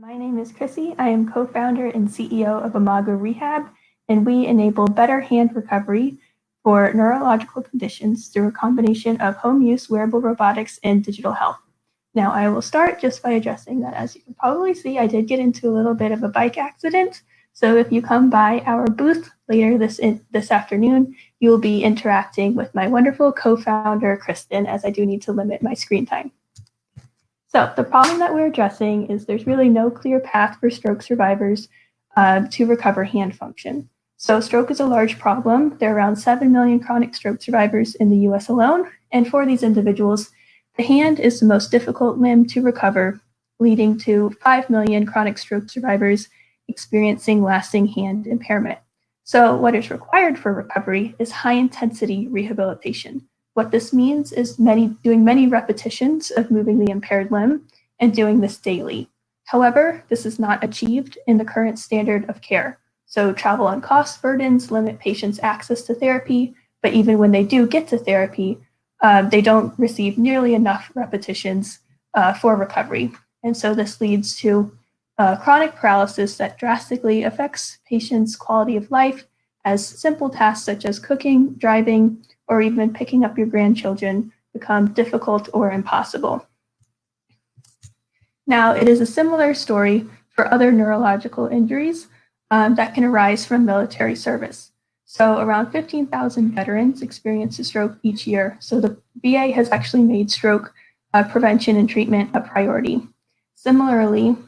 My name is Chrissy. I am co-founder and CEO of Imago Rehab, and we enable better hand recovery for neurological conditions through a combination of home use, wearable robotics, and digital health. Now, I will start just by addressing that, as you can probably see, I did get into a little bit of a bike accident. So if you come by our booth later this afternoon, you will be interacting with my wonderful co-founder, Kristen, as I do need to limit my screen time. So the problem that we're addressing is there's really no clear path for stroke survivors to recover hand function. So stroke is a large problem. There are around 7 million chronic stroke survivors in the US alone. And for these individuals, the hand is the most difficult limb to recover, leading to 5 million chronic stroke survivors experiencing lasting hand impairment. So what is required for recovery is high-intensity rehabilitation. What this means is doing many repetitions of moving the impaired limb and doing this daily. However, this is not achieved in the current standard of care. So travel and cost burdens limit patients' access to therapy, but even when they do get to therapy, they don't receive nearly enough repetitions for recovery. And so this leads to chronic paralysis that drastically affects patients' quality of life, as simple tasks such as cooking, driving, or even picking up your grandchildren become difficult or impossible. Now, it is a similar story for other neurological injuries that can arise from military service. So around 15,000 veterans experience a stroke each year. So the VA has actually made stroke prevention and treatment a priority. Similarly,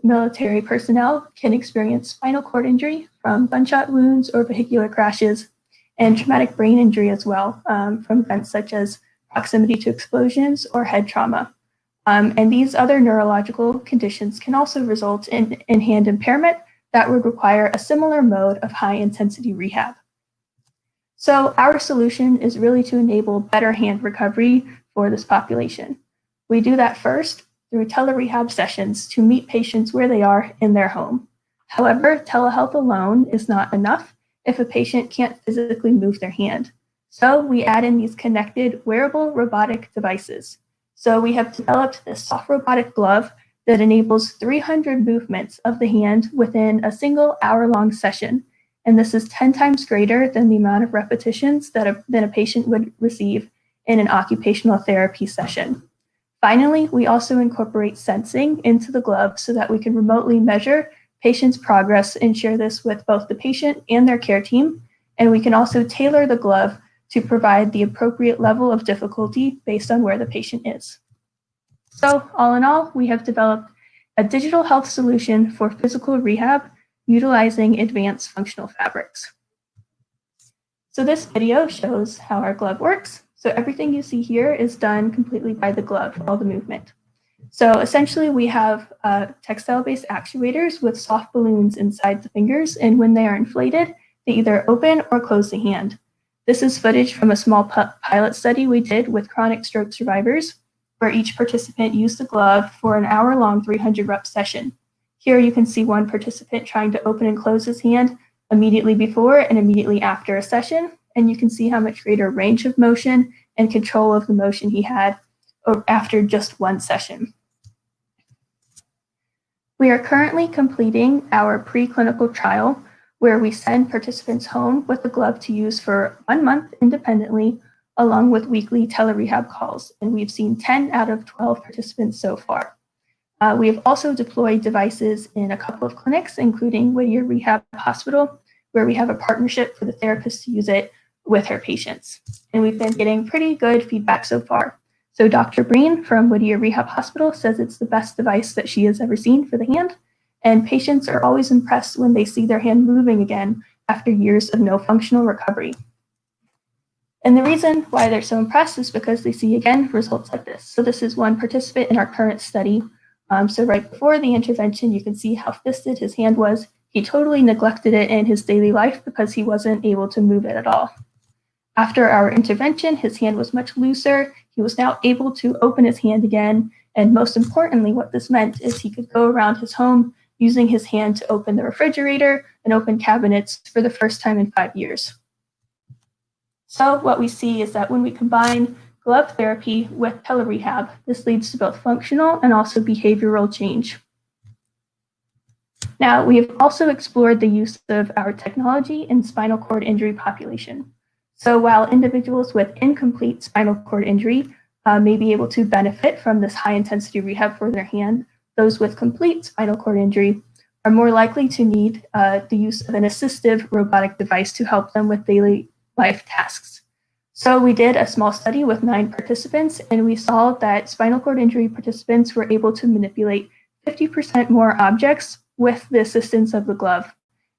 military personnel can experience spinal cord injury from gunshot wounds or vehicular crashes, and traumatic brain injury as well from events such as proximity to explosions or head trauma. And these other neurological conditions can also result in hand impairment that would require a similar mode of high-intensity rehab. So our solution is really to enable better hand recovery for this population. We do that first through Telerehab sessions to meet patients where they are in their home. However, telehealth alone is not enough if a patient can't physically move their hand. So we add in these connected wearable robotic devices. So we have developed this soft robotic glove that enables 300 movements of the hand within a single hour-long session. And this is 10 times greater than the amount of repetitions that a patient would receive in an occupational therapy session. Finally, we also incorporate sensing into the glove so that we can remotely measure patient's progress and share this with both the patient and their care team. And we can also tailor the glove to provide the appropriate level of difficulty based on where the patient is. So all in all, we have developed a digital health solution for physical rehab utilizing advanced functional fabrics. So this video shows how our glove works. So everything you see here is done completely by the glove, all the movement. So essentially, we have textile-based actuators with soft balloons inside the fingers, and when they are inflated, they either open or close the hand. This is footage from a small pilot study we did with chronic stroke survivors, where each participant used the glove for an hour-long 300-rep session. Here you can see one participant trying to open and close his hand immediately before and immediately after a session, and you can see how much greater range of motion and control of the motion he had after just one session. We are currently completing our preclinical trial where we send participants home with the glove to use for 1 month independently, along with weekly telerehab calls. And we've seen 10 out of 12 participants so far. We have also deployed devices in a couple of clinics, including Whittier Rehab Hospital, where we have a partnership for the therapist to use it with her patients. And we've been getting pretty good feedback so far. So Dr. Breen from Whittier Rehab Hospital says it's the best device that she has ever seen for the hand. And patients are always impressed when they see their hand moving again after years of no functional recovery. And the reason why they're so impressed is because they see, again, results like this. So this is one participant in our current study. So right before the intervention, you can see how fisted his hand was. He totally neglected it in his daily life because he wasn't able to move it at all. After our intervention, his hand was much looser. He was now able to open his hand again. And most importantly, what this meant is he could go around his home using his hand to open the refrigerator and open cabinets for the first time in 5 years. So what we see is that when we combine glove therapy with telerehab, this leads to both functional and also behavioral change. Now, we have also explored the use of our technology in spinal cord injury population. So while individuals with incomplete spinal cord injury may be able to benefit from this high-intensity rehab for their hand, those with complete spinal cord injury are more likely to need the use of an assistive robotic device to help them with daily life tasks. So we did a small study with 9 participants, and we saw that spinal cord injury participants were able to manipulate 50% more objects with the assistance of the glove.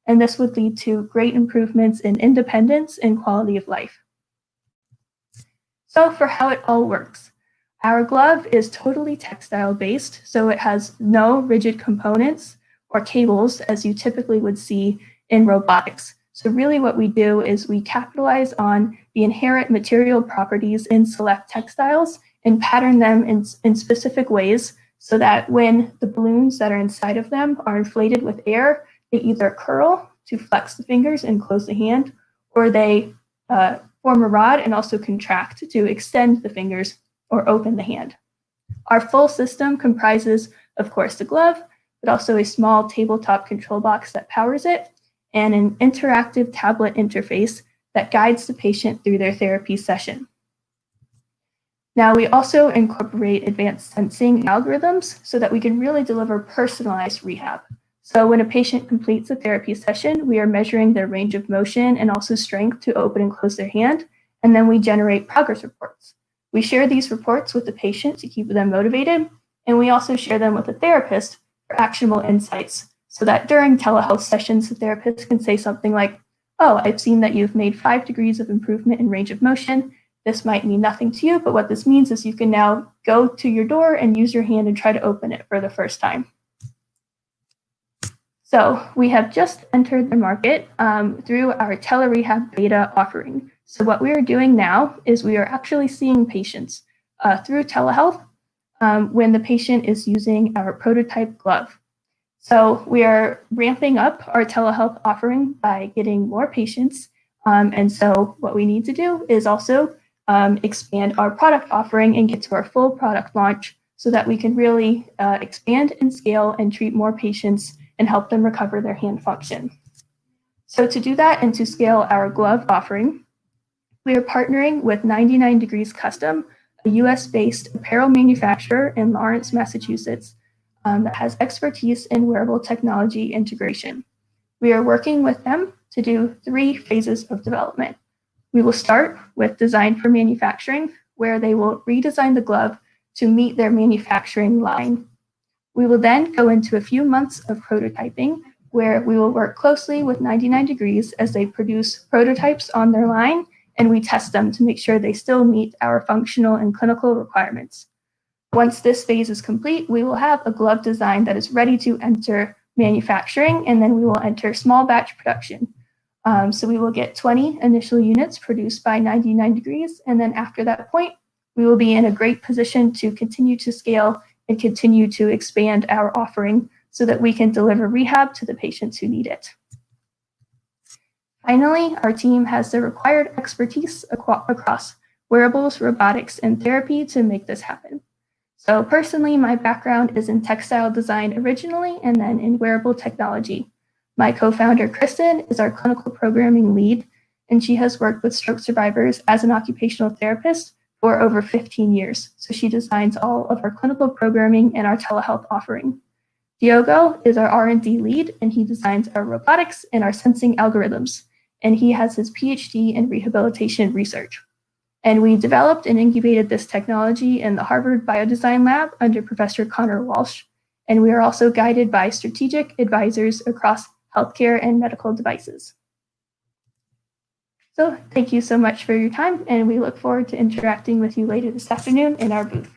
And this would lead to great improvements in independence and quality of life. So for how it all works, our glove is totally textile based, so it has no rigid components or cables as you typically would see in robotics. So really what we do is we capitalize on the inherent material properties in select textiles and pattern them in specific ways so that when the balloons that are inside of them are inflated with air, they either curl to flex the fingers and close the hand, or they form a rod and also contract to extend the fingers or open the hand. Our full system comprises, of course, the glove, but also a small tabletop control box that powers it, and an interactive tablet interface that guides the patient through their therapy session. Now, we also incorporate advanced sensing algorithms so that we can really deliver personalized rehab. So when a patient completes a therapy session, we are measuring their range of motion and also strength to open and close their hand, and then we generate progress reports. We share these reports with the patient to keep them motivated, and we also share them with the therapist for actionable insights so that during telehealth sessions, the therapist can say something like, "Oh, I've seen that you've made 5 degrees of improvement in range of motion. This might mean nothing to you, but what this means is you can now go to your door and use your hand and try to open it for the first time." So we have just entered the market through our Telerehab beta offering. So what we are doing now is we are actually seeing patients through telehealth when the patient is using our prototype glove. So we are ramping up our telehealth offering by getting more patients. And so what we need to do is also expand our product offering and get to our full product launch so that we can really expand and scale and treat more patients and help them recover their hand function. So to do that and to scale our glove offering, we are partnering with 99 Degrees Custom, a US-based apparel manufacturer in Lawrence, Massachusetts, that has expertise in wearable technology integration. We are working with them to do 3 phases of development. We will start with design for manufacturing, where they will redesign the glove to meet their manufacturing line. We will then go into a few months of prototyping, where we will work closely with 99 Degrees as they produce prototypes on their line, and we test them to make sure they still meet our functional and clinical requirements. Once this phase is complete, we will have a glove design that is ready to enter manufacturing, and then we will enter small batch production. So we will get 20 initial units produced by 99 Degrees, and then after that point, we will be in a great position to continue to scale and continue to expand our offering so that we can deliver rehab to the patients who need it. Finally, our team has the required expertise across wearables, robotics, and therapy to make this happen. So personally, my background is in textile design originally and then in wearable technology. My co-founder, Kristen, is our clinical programming lead, and she has worked with stroke survivors as an occupational therapist for over 15 years. So she designs all of our clinical programming and our telehealth offering. Diogo is our R&D lead, and he designs our robotics and our sensing algorithms, and he has his PhD in rehabilitation research. And we developed and incubated this technology in the Harvard Biodesign Lab under Professor Connor Walsh, and we are also guided by strategic advisors across healthcare and medical devices. So thank you so much for your time, and we look forward to interacting with you later this afternoon in our booth.